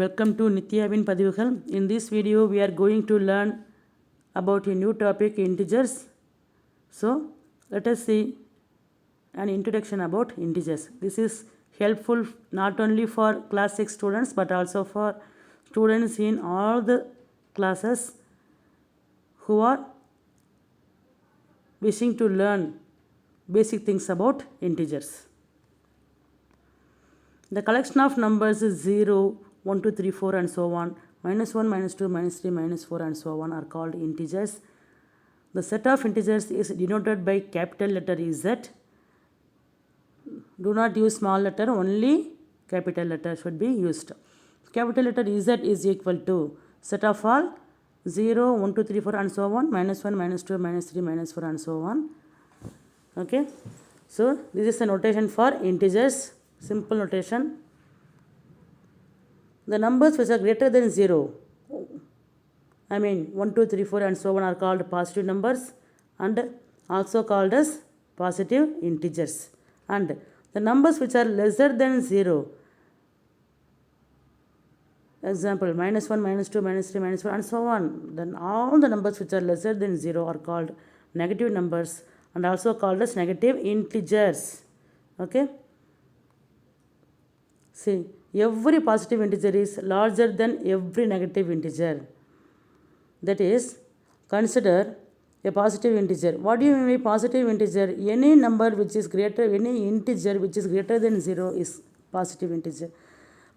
Welcome to Nithyavin Padivugal. In this video, we are going to learn about a new topic, integers. So, let us see an introduction about integers. This is helpful not only for class 6 students but also for students in all the classes who are wishing to learn basic things about integers. The collection of numbers is 0, 1, 2, 3, 4 and so on. Minus 1, minus 2, minus 3, minus 4 and so on are called integers. The set of integers is denoted by capital letter Z. Do not use small letter, only capital letter should be used. Capital letter Z is equal to set of all 0, 1, 2, 3, 4 and so on, minus 1, minus 2, minus 3, minus 4 and so on. Okay. So, this is the notation for integers, simple notation. The numbers which are greater than 0, I mean 1, 2, 3, 4 and so on are called positive numbers and also called as positive integers. And the numbers which are lesser than 0, example minus 1, minus 2, minus 3, minus 4 and so on, then all the numbers which are lesser than 0 are called negative numbers and also called as negative integers. Okay. See, every positive integer is larger than every negative integer. That is, consider a positive integer. What do you mean by positive integer? Any number which is greater, any integer which is greater than 0 is positive integer.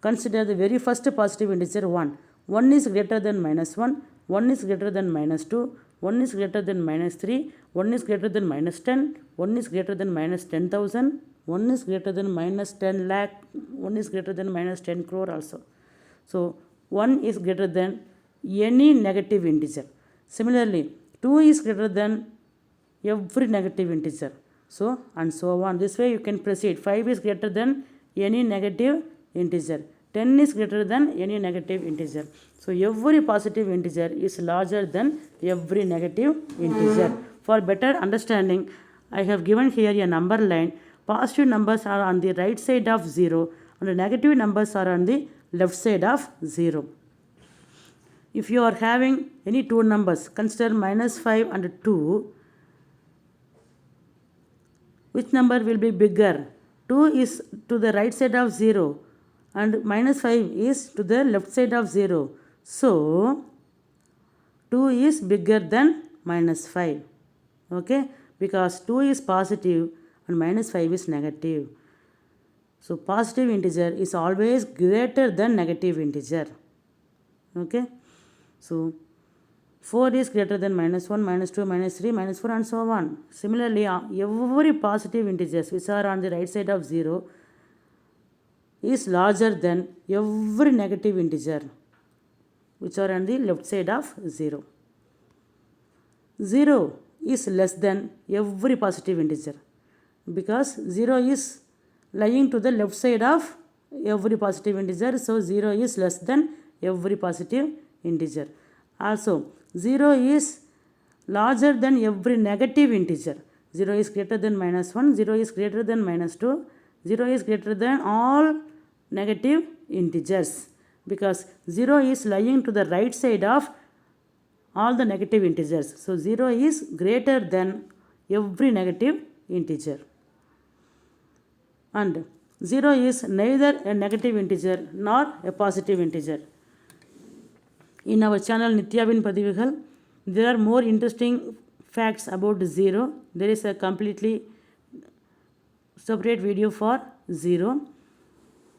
Consider the very first positive integer 1. 1 is greater than minus 1, 1 is greater than minus 2, 1 is greater than minus 3, 1 is greater than minus 10, 1 is greater than minus 10,000, 1 is greater than minus 10 lakh, 1 is greater than minus 10 crore also. So, 1 is greater than any negative integer. Similarly, 2 is greater than every negative integer. So, and so on. This way you can proceed. 5 is greater than any negative integer. 10 is greater than any negative integer. So, every positive integer is larger than every negative integer. For better understanding, I have given here a number line. Positive numbers are on the right side of 0 and the negative numbers are on the left side of 0. If you are having any two numbers, consider minus 5 and 2, which number will be bigger? 2 is to the right side of 0 and minus 5 is to the left side of 0. So, 2 is bigger than minus 5. Okay? Because 2 is positive and minus 5 is negative. So, positive integer is always greater than negative integer. Okay? So, 4 is greater than minus 1, minus 2, minus 3, minus 4 and so on. Similarly, every positive integers which are on the right side of 0 is larger than every negative integer which are on the left side of 0. 0 is less than every positive integer because 0 is lying to the left side of every positive integer. So, 0 is less than every positive integer. Also, 0 is larger than every negative integer. 0 is greater than minus 1, 0 is greater than minus 2, 0 is greater than all negative integers because 0 is lying to the right side of all the negative integers. So, 0 is greater than every negative integer. And 0 is neither a negative integer nor a positive integer. In our channel Nithyavin Padivugal, there are more interesting facts about 0. There is a completely separate video for 0.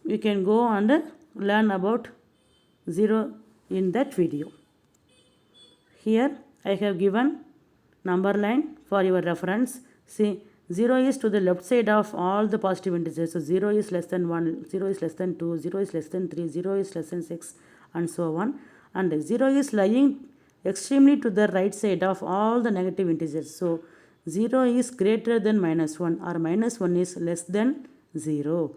You can go and learn about 0 in that video. Here I have given number line for your reference. See, 0 is to the left side of all the positive integers. So, 0 is less than 1, 0 is less than 2, 0 is less than 3, 0 is less than 6 and so on. And 0 is lying extremely to the right side of all the negative integers. So, 0 is greater than minus 1 or minus 1 is less than 0.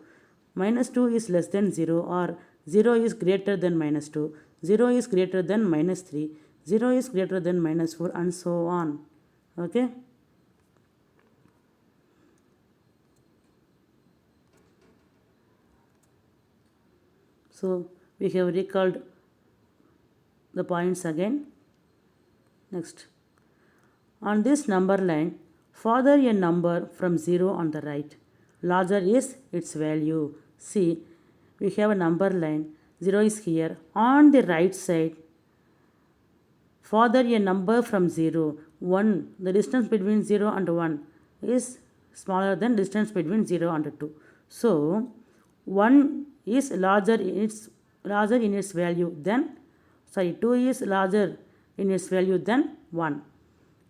Minus 2 is less than 0 or 0 is greater than minus 2. 0 is greater than minus 3. 0 is greater than minus 4 and so on. Okay. So, We have recalled the points again. Next. On this number line, further a number from 0 on the right. Larger is its value. See, we have a number line. 0 is here. On the right side, further a number from 0. 1. The distance between 0 and 1 is smaller than distance between 0 and 2. So, 1 is larger in its value than 2 is larger in its value than 1.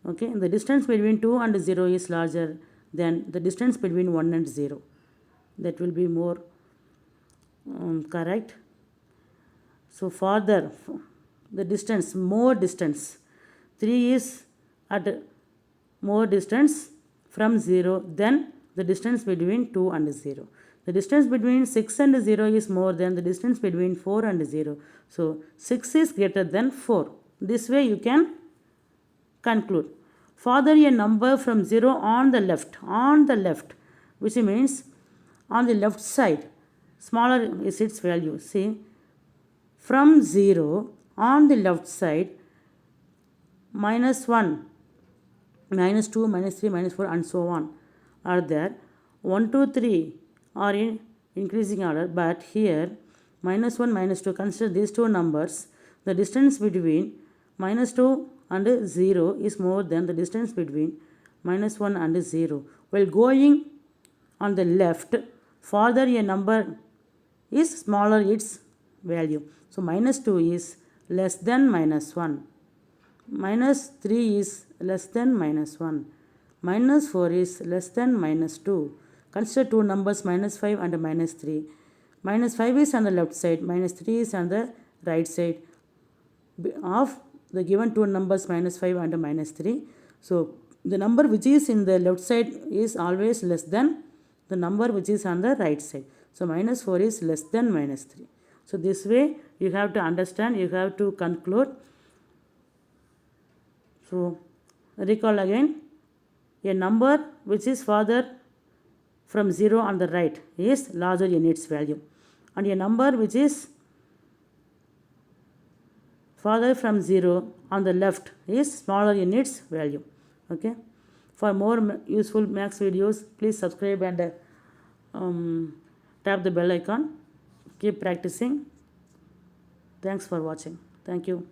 Okay, the distance between 2 and 0 is larger than the distance between 1 and 0. That will be more correct. So further, the distance, more distance, 3 is at more distance from 0 than the distance between 2 and 0. The distance between 6 and 0 is more than the distance between 4 and 0. So 6 is greater than 4. This way you can conclude. Further a number from 0 on the left, which means on the left side, smaller is its value. See, from 0 on the left side, minus 1, minus 2, minus 3, minus 4 and so on are there. 1, 2, 3 are in increasing order, but here minus 1, minus 2, consider these two numbers. The distance between minus 2 and 0 is more than the distance between minus 1 and 0. While going on the left, further a number is smaller its value. So minus 2 is less than minus 1. Minus 3 is less than minus 1. Minus 4 is less than minus 2. Consider two numbers minus 5 and minus 3. Minus 5 is on the left side, minus 3 is on the right side of the given two numbers minus 5 and minus 3. So the number which is in the left side is always less than the number which is on the right side. So minus 4 is less than minus 3. So this way you have to understand, you have to conclude. So recall again, a number which is further from 0 on the right is larger in its value, and a number which is further from 0 on the left is smaller in its value. Okay. For more useful maths videos, please subscribe and tap the bell icon. Keep practicing. Thanks for watching. Thank you.